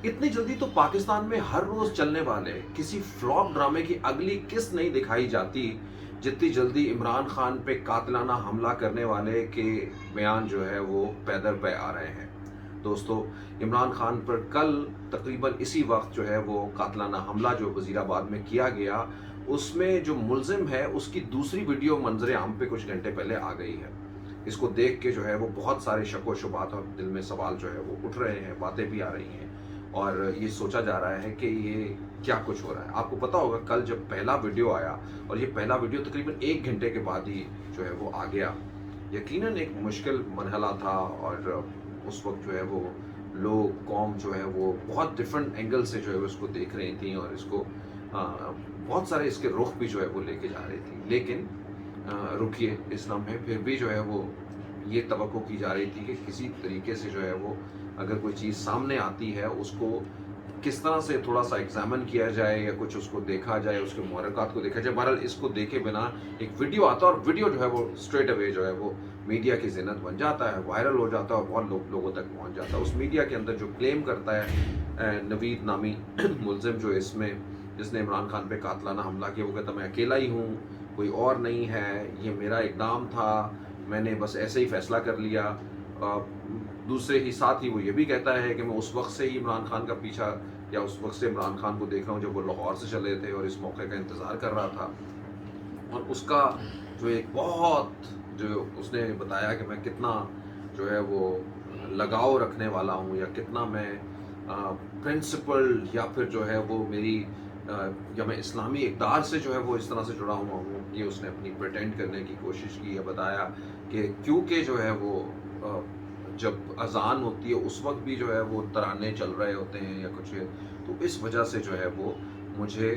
इतनी जल्दी तो पाकिस्तान में हर रोज चलने वाले किसी फ्लॉप ड्रामे की अगली किस्त नहीं दिखाई जाती, जितनी जल्दी इमरान खान पे कातिलाना हमला करने वाले के बयान जो है वो पैदर पे आ रहे हैं। दोस्तों, इमरान खान पर कल तकरीबन इसी वक्त जो है वो कातिलाना हमला जो वजीराबाद में किया गया, उसमें जो मुलजिम है उसकी दूसरी वीडियो मंजर आम पे कुछ घंटे पहले आ गई है। इसको देख के जो है वो बहुत सारे शक व शुबात और दिल में सवाल जो है वो उठ रहे हैं, बातें भी आ रही हैं और ये सोचा जा रहा है कि ये क्या कुछ हो रहा है। आपको पता होगा कल जब पहला वीडियो आया और ये पहला वीडियो तकरीबन 1 घंटे के बाद ही जो है वो आ गया, यकीनन एक मुश्किल मरहला था और उस वक्त जो है वो लोग कौम जो है वो बहुत डिफरेंट एंगल से जो है वो इसको देख रही थी और इसको बहुत सारे इसके रुख भी जो है वो लेके जा रही थी। लेकिन रुकिए, इस लम्हे फिर भी जो है वो ये तवक्को की जा रही थी कि किसी तरीके से जो है वो अगर कोई चीज़ सामने आती है उसको किस तरह से थोड़ा सा एग्जामिन किया जाए या कुछ उसको देखा जाए, उसके मुहर्रकात को देखा जाए। बहरहाल इसको देखे बिना एक वीडियो आता है और वीडियो जो है वो स्ट्रेट अवे जो है वो मीडिया की ज़िन्नत बन जाता है, वायरल हो जाता है और बहुत लोगों तक पहुंच जाता है। उस मीडिया के अंदर जो क्लेम करता है नवीद नामी मुलजिम जो इसमें जिसने इमरान खान पे कातलाना हमला किया, वो कहता मैं अकेला ही हूँ, कोई और नहीं है, ये मेरा इक़दाम था, मैंने बस ऐसे ही फ़ैसला कर लिया। दूसरे ही साथ ही वो ये भी कहता है कि मैं उस वक्त से ही इमरान खान का पीछा या उस वक्त से इमरान खान को देख रहा हूँ जब वो लाहौर से चले थे और इस मौके का इंतज़ार कर रहा था। और उसका जो एक बहुत जो उसने बताया कि मैं कितना जो है वो लगाव रखने वाला हूँ या कितना मैं प्रिंसिपल या फिर जो है वो मेरी या मैं इस्लामी इक़दार से जो है वो इस तरह से जुड़ा हुआ हूँ, ये उसने अपनी प्रिटेंड करने की कोशिश की है। बताया कि क्योंकि जो है वो जब अज़ान होती है उस वक्त भी जो है वो तराने चल रहे होते हैं या कुछ है, तो इस वजह से जो है वो मुझे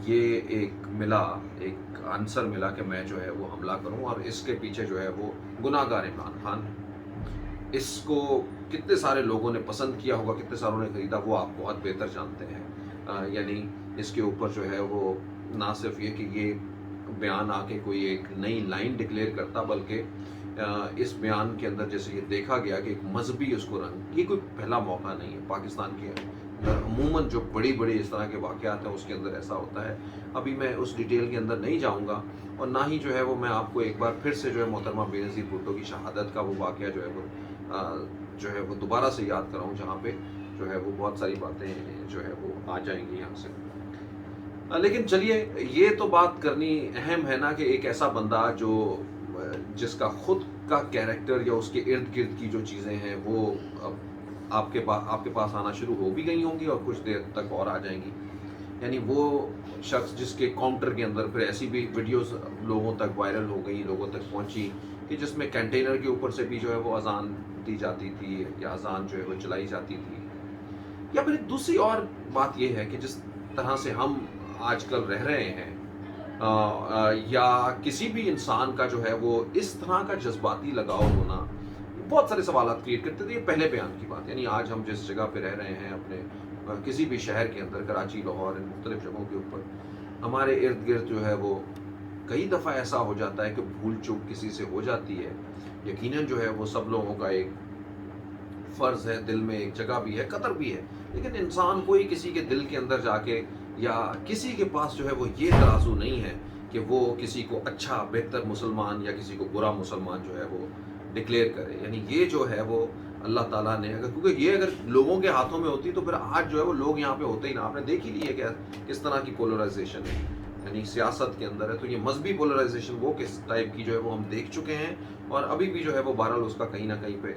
ये एक आंसर मिला कि मैं जो है वो हमला करूं और इसके पीछे जो है वो गुनाहगार इमरान खान। इसको कितने सारे लोगों ने पसंद किया होगा, कितने सारों ने खरीदा, वो आप बहुत बेहतर जानते हैं। यानी इसके ऊपर जो है वो ना सिर्फ ये कि ये बयान आके कोई एक नई लाइन डिक्लेयर करता, बल्कि इस बयान के अंदर जैसे ये देखा गया कि एक मजहबी उसको रंग, ये कोई पहला मौका नहीं है पाकिस्तान के अंदर। अमूमन जो बड़ी बड़ी इस तरह के वाक़यात हैं उसके अंदर ऐसा होता है। अभी मैं उस डिटेल के अंदर नहीं जाऊंगा और ना ही जो है वो मैं आपको एक बार फिर से जो है मोहतरमा बेनज़ीर भुट्टो की शहादत का वो वाक़या जो है वो दोबारा से याद कराऊँ, जहाँ पे जो है वो बहुत सारी बातें जो है वो आ जाएंगी यहाँ से। लेकिन चलिए, ये तो बात करनी अहम है ना कि एक ऐसा बंदा जो जिसका खुद का कैरेक्टर या उसके इर्द गिर्द की जो चीज़ें हैं वो अब आपके पास आना शुरू हो भी गई होंगी और कुछ देर तक और आ जाएंगी। यानी वो शख्स जिसके काउंटर के अंदर फिर ऐसी भी वीडियोस लोगों तक वायरल हो गई, लोगों तक पहुंची कि जिसमें कंटेनर के ऊपर से भी जो है वो अजान दी जाती थी या अजान जो है वो चलाई जाती थी। या फिर एक दूसरी और बात यह है कि जिस तरह से हम आजकल रह रहे हैं या किसी भी इंसान का जो है वो इस तरह का जज्बाती लगाव होना बहुत सारे सवालात क्रिएट करते थे। ये पहले बयान की बात, यानी आज हम जिस जगह पे रह रहे हैं अपने किसी भी शहर के अंदर, कराची, लाहौर, इन मुख्तलिफ जगहों के ऊपर हमारे इर्द गिर्द जो है वो कई दफ़ा ऐसा हो जाता है कि भूल चूक किसी से हो जाती है। यकीनन जो है वो सब लोगों का एक फ़र्ज़ है, दिल में एक जगह भी है, कदर भी है, लेकिन इंसान कोई किसी के दिल के अंदर जाके या किसी के पास जो है वो ये तराजू नहीं है कि वो किसी को अच्छा बेहतर मुसलमान या किसी को बुरा मुसलमान जो है वो डिक्लेयर करे। यानी ये जो है वो अल्लाह ताला ने क्योंकि ये अगर लोगों के हाथों में होती तो फिर आज जो है वो लोग यहाँ पे होते ही ना। आपने देख ही ली है क्या किस तरह की पोलराइजेशन है, यानी सियासत के अंदर है। तो ये मजहबी पोलराइजेशन वो किस टाइप की जो है वो हम देख चुके हैं और अभी भी जो है वो बहरहाल उसका कहीं ना कहीं पे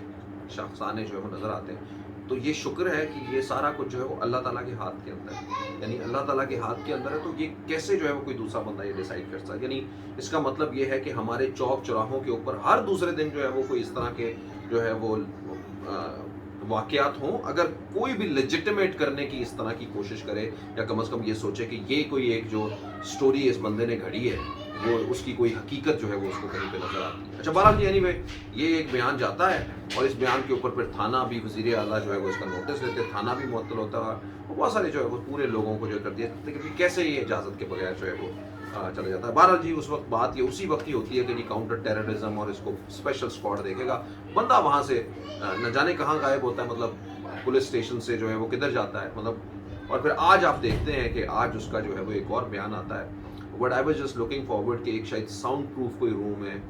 शख्साने जो है वो नज़र आते हैं। तो ये शुक्र है कि ये सारा कुछ जो है वो अल्लाह ताला के हाथ के अंदर है, यानी अल्लाह ताला के हाथ के अंदर है। तो ये कैसे जो है वो कोई दूसरा बंदा ये डिसाइड कर सकता है? यानी इसका मतलब ये है कि हमारे चौक चौराहों के ऊपर हर दूसरे दिन जो है वो कोई इस तरह के जो है वो वाक़यात हों। अगर कोई भी लेजिटिमेट करने की इस तरह की कोशिश करे या कम से कम ये सोचे कि ये कोई एक जो स्टोरी इस बंदे ने घड़ी है वो उसकी कोई हकीकत जो है वो उसको कहीं पे नजर आती है। अच्छा, बहरहाल एनीवे ये एक बयान जाता है और इस बयान के ऊपर फिर थाना भी, वज़ीर आला जो है वो इसका नोटिस लेते, थाना भी मुअत्तल होता है और बहुत सारे जो है वो पूरे लोगों को जो कर दिया कि कैसे ये इजाज़त के बगैर जो है वो चला जाता है। बहरहाल जी, उस वक्त बात ये उसी वक्त ही होती है कि जी काउंटर टेररिज्म और इसको स्पेशल स्क्वाड देखेगा, बंदा वहाँ से न जाने कहाँ गायब होता है। मतलब पुलिस स्टेशन से जो है वो किधर जाता है, मतलब, और फिर आज आप देखते हैं कि आज उसका जो है वो एक और बयान आता है। But I was just looking forward कि एक शायद साउंड प्रूफ कोई रूम है,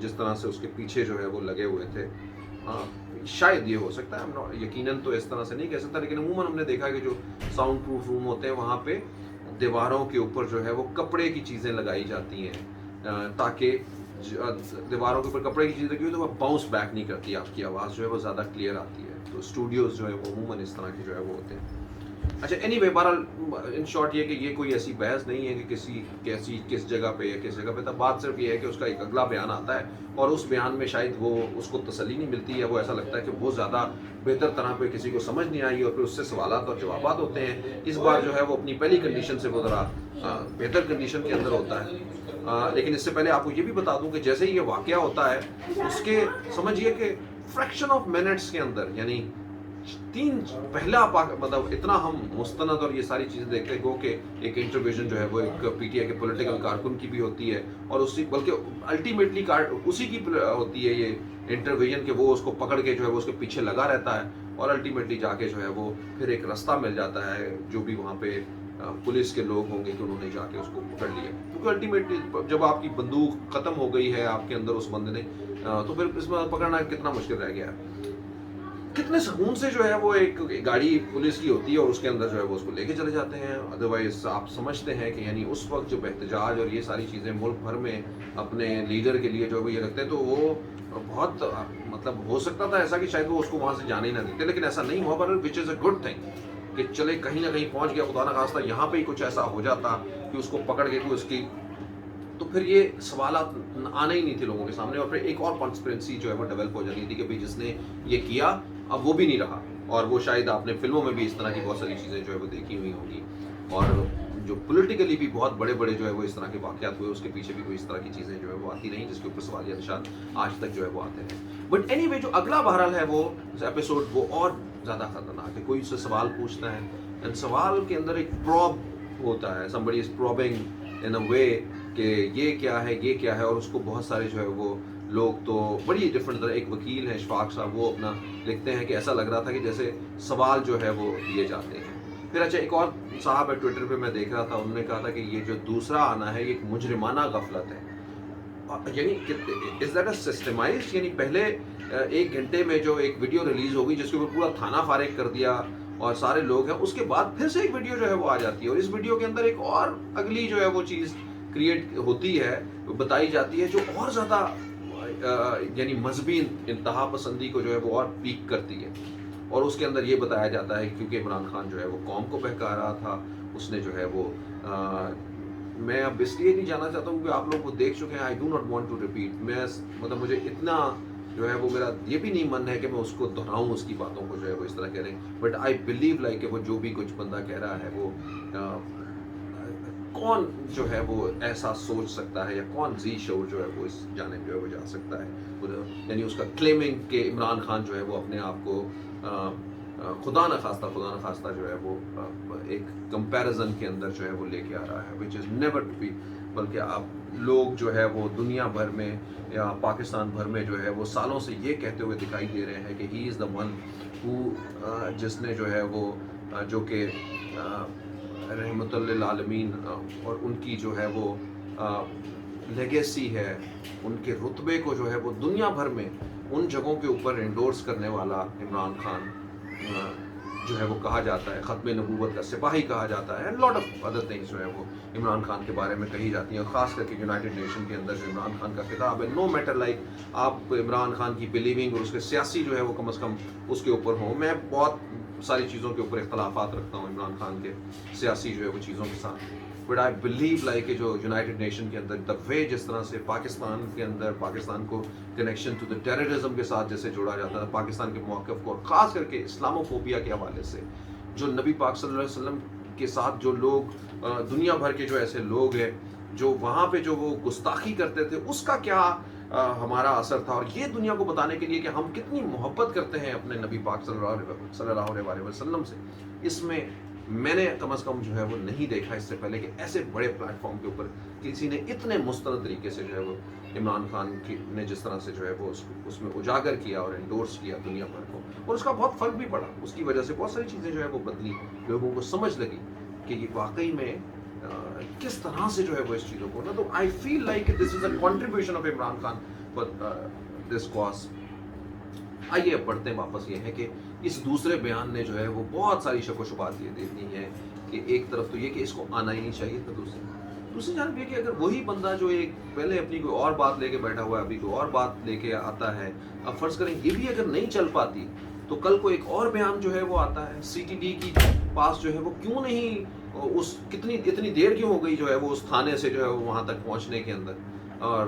जिस तरह से उसके पीछे जो है वो लगे हुए थे, शायद ये हो सकता है, हम यकीनन तो इस तरह से नहीं कह सकता, लेकिन अमूमन हमने देखा कि जो साउंड प्रूफ रूम होते हैं वहाँ पे दीवारों के ऊपर जो है वो कपड़े की चीज़ें लगाई जाती हैं, ताकि दीवारों के ऊपर कपड़े की चीज़ लगी हुई तो वह बाउंस बैक नहीं करती, आपकी आवाज़ जो है वो ज़्यादा क्लियर आती है। तो स्टूडियोज़ जो है वो अमूमन इस तरह के जो है वो होते हैं। अच्छा, एनीवे, बहरहाल इन शॉर्ट ये कि ये कोई ऐसी बहस नहीं है कि किस जगह पे या किस जगह पे, तब बात सिर्फ ये है कि उसका एक अगला बयान आता है और उस बयान में शायद वो उसको तसल्ली नहीं मिलती है, वो ऐसा लगता है कि बहुत ज़्यादा बेहतर तरह पे किसी को समझ नहीं आई और फिर उससे सवालात और जवाबात होते हैं। इस बार जो है वो अपनी पहली कंडीशन से वो ज़रा बेहतर कंडीशन के अंदर होता है। लेकिन इससे पहले आपको ये भी बता दूं कि जैसे ही ये वाक़या होता है, उसके समझिए कि फ्रैक्शन ऑफ मिनट्स के अंदर, यानी पहला मतलब इतना हम मुस्तनद और ये सारी चीज़ें देखते हैं कि एक इंटरव्यूजन जो है वो एक पीटीआई के पॉलिटिकल कारकुन की भी होती है और उसी बल्कि अल्टीमेटली उसी की होती है ये इंटरव्यूजन कि वो उसको पकड़ के जो है वो उसके पीछे लगा रहता है और अल्टीमेटली जाके जो है वो फिर एक रास्ता मिल जाता है, जो भी वहाँ पे पुलिस के लोग होंगे कि उन्होंने जाके उसको पकड़ लिया, क्योंकि अल्टीमेटली जब आपकी बंदूक ख़त्म हो गई है आपके अंदर उस बंदे ने, तो फिर इसमें पकड़ना कितना मुश्किल रह गया है। कितने सुकून से जो है वो एक गाड़ी पुलिस की होती है और उसके अंदर जो है वो उसको लेके चले जाते हैं। अदरवाइज आप समझते हैं कि यानी उस वक्त जब एहतजाज और ये सारी चीज़ें मुल्क भर में अपने लीडर के लिए जो है ये रखते हैं, तो वो बहुत मतलब हो सकता था ऐसा कि शायद वो उसको वहाँ से जाने ही ना देते, लेकिन ऐसा नहीं हुआ, पर which is a good thing कि चले कहीं ना कहीं पहुँच गया, खुदा ना खास्ता यहाँ पे ही कुछ ऐसा हो जाता कि उसको पकड़ के कोई उसकी, तो फिर ये सवालात आने ही नहीं थे लोगों के सामने और फिर एक और कॉन्स्पिरेंसी जो है वो डेवलप हो जानी थी कि भाई जिसने ये किया अब वो भी नहीं रहा। और वो शायद आपने फिल्मों में भी इस तरह की बहुत सारी चीज़ें जो है वो देखी हुई होंगी और जो पॉलिटिकली भी बहुत बड़े बड़े जो है वो इस तरह के वाक़यात हुए, उसके पीछे भी कोई इस तरह की चीज़ें जो है वो आती नहीं जिसके ऊपर सवालिया निशान आज तक जो है वो आते हैं। बट एनीवे, जो अगला बहरहाल है वो एपिसोड वो और ज़्यादा खतरनाक है। कोई उससे सवाल पूछता है एंड सवाल के अंदर एक प्रॉब होता है, समबडी इज प्रॉबिंग इन अ वे कि ये क्या है, और उसको बहुत सारे जो है वो लोग तो बड़ी डिफरेंट तरह, एक वकील है इशफाक साहब, वो अपना लिखते हैं कि ऐसा लग रहा था कि जैसे सवाल जो है वो दिए जाते हैं। फिर अच्छा, एक और साहब है ट्विटर पे मैं देख रहा था, उन्होंने कहा था कि ये जो दूसरा आना है ये एक मुजरिमाना गफलत है, यानी इज दैट अ सिस्टमाइज्ड, यानी पहले एक घंटे में जो एक वीडियो रिलीज होगी जिसके ऊपर पूरा थाना फारिग कर दिया और सारे लोग हैं, उसके बाद फिर से एक वीडियो जो है वो आ जाती है और इस वीडियो के अंदर एक और अगली जो है वो चीज़ क्रिएट होती है, बताई जाती है, जो और ज़्यादा यानी मजहबी इंतहा पसंदी को जो है वो और पीक करती है। और उसके अंदर ये बताया जाता है क्योंकि इमरान खान जो है वो कौम को बहका रहा था, उसने जो है वो मैं अब इसलिए नहीं जाना चाहता हूँ कि आप लोग वो देख चुके हैं, I do not want to repeat, मैं मतलब मुझे इतना जो है वो मेरा ये भी नहीं मन है कि मैं उसको दोहराऊँ उसकी बातों को जो है वो इस तरह कह रहे हैं, बट आई बिलीव लाइक वो जो भी कुछ बंदा कह रहा है वो कौन जो है वो ऐसा सोच सकता है या कौन जी शोर जो है वो इस जानिब जो है वो जा सकता है, यानी उसका क्लेमिंग कि इमरान खान जो है वो अपने आप को खुदा न खास्ता जो है वो एक कंपैरिजन के अंदर जो है वो लेके आ रहा है, which is never to be, बल्कि आप लोग जो है वो दुनिया भर में या पाकिस्तान भर में जो है वो सालों से ये कहते हुए दिखाई दे रहे हैं कि he is the one who, जिसने जो है वो जो कि रहमतुल्लिल आलमीन और उनकी जो है वो लेगेसी है, उनके रुतबे को जो है वो दुनिया भर में उन जगहों के ऊपर इंडोर्स करने वाला इमरान खान जो है वो कहा जाता है, ख़त्म नबूवत का सिपाही कहा जाता है, लॉट ऑफ अदर थिंग्स जो है वो इमरान खान के बारे में कही जाती हैं, और ख़ास करके यूनाइटेड नेशन के अंदर जो इमरान खान का खिताब है, नो मैटर लाइक आप इमरान खान की बिलीविंग और उसके सियासी जो है वो कम से कम उसके ऊपर हो। मैं बहुत सारी चीज़ों के ऊपर इख्तलाफात रखता हूँ इमरान खान के सियासी जो है वो चीज़ों के साथ, बट आई बिलीव लाइक कि जो यूनाइटेड नेशन के अंदर द वे जिस तरह से पाकिस्तान के अंदर पाकिस्तान को कनेक्शन टू द टेररिज्म के साथ जैसे जोड़ा जाता है, पाकिस्तान के मौक़िफ़ को, और ख़ास करके इस्लामोफोबिया के हवाले से जो नबी पाक सल्लल्लाहु अलैहि वसल्लम के साथ जो लोग दुनिया भर के जो ऐसे लोग हैं जो वहाँ पे जो वो गुस्ताखी करते थे, उसका क्या हमारा असर था, और ये दुनिया को बताने के लिए कि हम कितनी मोहब्बत करते हैं अपने नबी पाक सल्लल्लाहु अलैहि वसल्लम से। इसमें मैंने कम से कम जो है वो नहीं देखा इससे पहले कि ऐसे बड़े प्लेटफॉर्म के ऊपर किसी ने इतने मुस्तनद तरीके से जो है वो इमरान खान ने जिस तरह से जो है वो उसमें उजागर किया और एंडोर्स किया दुनिया भर को, और उसका बहुत फ़र्क भी पड़ा। उसकी वजह से बहुत सारी चीज़ें जो है वो बदली, लोगों को समझ लगी कि ये वाकई में किस तरह से जो है वो इस चीज़ों को ना, तो I feel like this is a contribution of Imran Khan for this cause. आइए अब बढ़ते हैं वापस, ये है कि इस दूसरे बयान ने जो है वो बहुत सारी शक व शुबात ये देती हैं कि एक तरफ तो ये कि इसको आना ही नहीं चाहिए था, दूसरी जानब ये कि अगर वही बंदा जो एक पहले अपनी कोई और बात लेके बैठा हुआ है, अभी कोई और बात लेके आता है, अब फर्ज करें ये भी अगर नहीं चल पाती तो कल को एक और बयान जो है वो आता है, सीटीडी की पास जो है वो क्यों नहीं, उस इतनी देर क्यों हो गई जो है वो उस थाने से जो है वो वहाँ तक पहुँचने के अंदर, और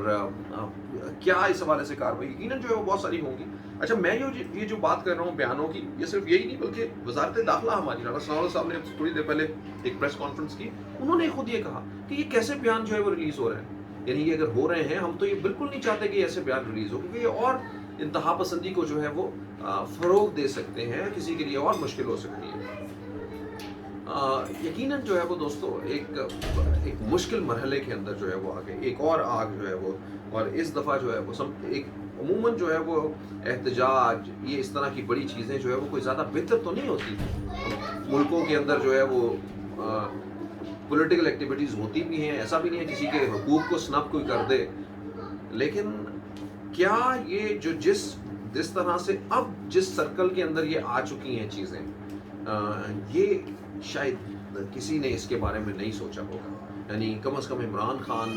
क्या इस हवाले से कार्रवाई यकीनन जो है वो बहुत सारी होंगी। अच्छा, मैं ये जो बात कर रहा हूँ बयानों की, ये सिर्फ यही नहीं बल्कि वजारत दाखिला हमारी राना सनाउल्लाह साहब ने थोड़ी देर पहले एक प्रेस कॉन्फ्रेंस की, उन्होंने खुद ये कहा कि ये कैसे बयान जो है वो रिलीज हो रहे हैं, यानी कि अगर हो रहे हैं हम तो ये बिल्कुल नहीं चाहते कि ऐसे बयान रिलीज हो, क्योंकि ये और इंतहा पसंदी को जो है वो फरोग दे सकते हैं, किसी के लिए और मुश्किल हो सकती है। यकीनन जो है वो दोस्तों एक मुश्किल मरहले के अंदर जो है वो आ गए, एक और आग जो है वो, और इस दफ़ा जो है वो एक अमूमन जो है वो एहतजाज, ये इस तरह की बड़ी चीज़ें जो है वो कोई ज़्यादा बेहतर तो नहीं होती। मुल्कों के अंदर जो है वो पॉलिटिकल एक्टिविटीज़ होती भी हैं, ऐसा भी नहीं है किसी के हुकूक को स्नब कोई कर दे, लेकिन क्या ये जो जिस तरह से अब जिस सर्कल के अंदर ये आ चुकी हैं चीज़ें, ये शायद किसी ने इसके बारे में नहीं सोचा होगा, यानी कम से कम इमरान खान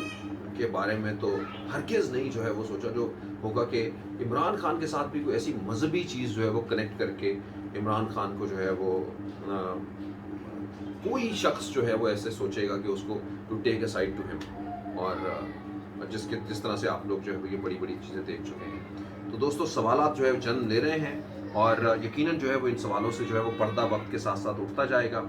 के बारे में तो हरगिज़ नहीं जो है वो सोचा जो होगा कि इमरान खान के साथ भी कोई ऐसी मजहबी चीज़ जो है वो कनेक्ट करके इमरान खान को जो है वो कोई शख्स जो है वो ऐसे सोचेगा कि उसको to take a side to him, और जिस तरह से आप लोग जो है वो ये बड़ी बड़ी चीज़ें देख चुके हैं। तो दोस्तों सवालात जो है जन्म ले रहे हैं, और यकीनन जो है वो इन सवालों से जो है वो पर्दा वक्त के साथ साथ उठता जाएगा।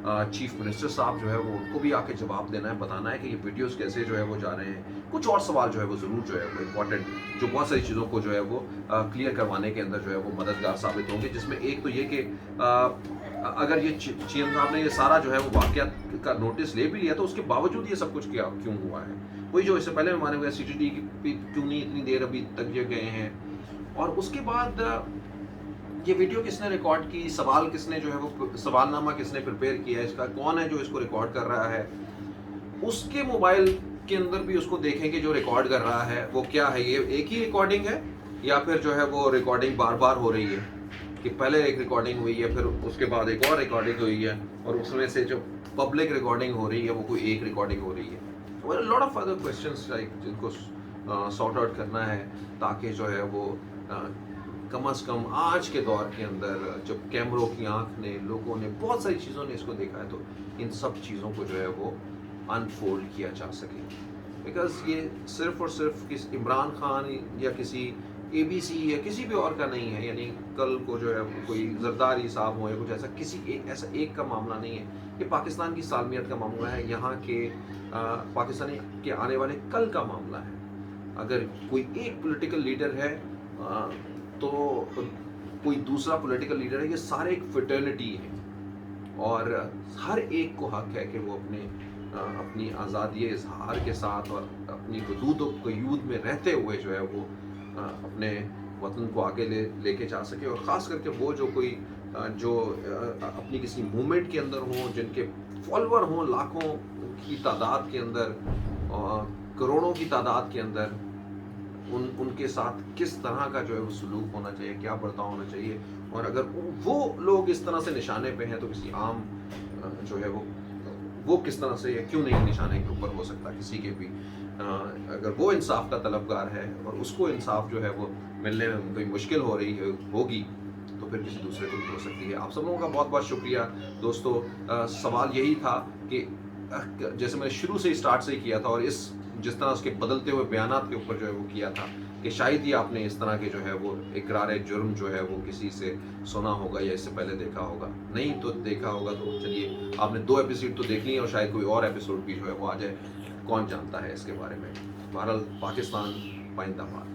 चीफ मिनिस्टर साहब जो है वो उनको भी आके जवाब देना है, बताना है कि ये वीडियोस कैसे जो है वो जा रहे हैं। कुछ और सवाल जो है वो ज़रूर जो है वो इम्पॉर्टेंट, जो बहुत सारी चीज़ों को जो है वो क्लियर करवाने के अंदर जो है वो मददगार साबित होंगे, जिसमें एक तो ये कि अगर ये सीएम साहब ने ये सारा जो है वो वाक़यात का नोटिस ले भी लिया तो उसके बावजूद ये सब कुछ क्या क्यों हुआ है, वही जो इससे पहले में माने हुए सीटीडी की क्यों नहीं इतनी देर अभी तक ये गए हैं, और उसके बाद ये वीडियो किसने रिकॉर्ड की, सवाल किसने जो है वो सवालनामा किसने प्रिपेयर किया, इसका कौन है जो इसको रिकॉर्ड कर रहा है, उसके मोबाइल के अंदर भी उसको देखें कि जो रिकॉर्ड कर रहा है वो क्या है, ये एक ही रिकॉर्डिंग है या फिर जो है वो रिकॉर्डिंग बार बार हो रही है, कि पहले एक रिकॉर्डिंग हुई है फिर उसके बाद एक और रिकॉर्डिंग हुई है, और उसमें से जो पब्लिक रिकॉर्डिंग हो रही है वो कोई एक रिकॉर्डिंग हो रही है। Lot of other questions like जिनको सॉर्ट आउट करना है, ताकि जो है वो कम से कम आज के दौर के अंदर जब कैमरों की आंख ने, लोगों ने, बहुत सारी चीज़ों ने इसको देखा है, तो इन सब चीज़ों को जो है वो अनफोल्ड किया जा सके, बिकॉज ये सिर्फ और सिर्फ किस इमरान खान या किसी ABC या किसी भी और का नहीं है, यानी कल को जो है कोई जरदारी साहब हो या कुछ ऐसा, ऐसा एक का मामला नहीं है, ये पाकिस्तान की सालमियत का मामला है, यहाँ के पाकिस्तानी के आने वाले कल का मामला है। अगर कोई एक पॉलिटिकल लीडर है तो कोई दूसरा पॉलिटिकल लीडर है, ये सारे एक फ्रेटर्निटी है, और हर एक को हक है कि वो अपनी आज़ादी इजहार के साथ और अपनी हदूद व क़यूद में रहते हुए जो है वो अपने वतन को आगे लेके जा सके, और ख़ास करके वो जो कोई जो अपनी किसी मूवमेंट के अंदर हों, जिनके फॉलोअर हों लाखों की तादाद के अंदर, करोड़ों की तादाद के अंदर, उनके साथ किस तरह का जो है वो सलूक होना चाहिए, क्या बर्ताव होना चाहिए, और अगर वो लोग इस तरह से निशाने पे हैं तो किसी आम जो है वो किस तरह से या क्यों नहीं निशाने के ऊपर हो सकता किसी के भी, अगर वो इंसाफ का तलबगार है और उसको इंसाफ जो है वो मिलने में कोई मुश्किल हो रही होगी तो फिर किसी दूसरे को भी हो सकती है। आप सब लोगों का बहुत बहुत शुक्रिया दोस्तों। सवाल यही था कि जैसे मैंने शुरू से ही स्टार्ट से ही किया था, और जिस तरह उसके बदलते हुए बयानात के ऊपर जो है वो किया था कि शायद ही आपने इस तरह के जो है वो इकरार जुर्म जो है वो किसी से सुना होगा या इससे पहले देखा होगा, नहीं तो देखा होगा तो चलिए आपने 2 एपिसोड तो देख लिए, और शायद कोई और एपिसोड भी जो है वो आ जाए, कौन जानता है इसके बारे में। बहरहाल पाकिस्तान पाइंदाबाद।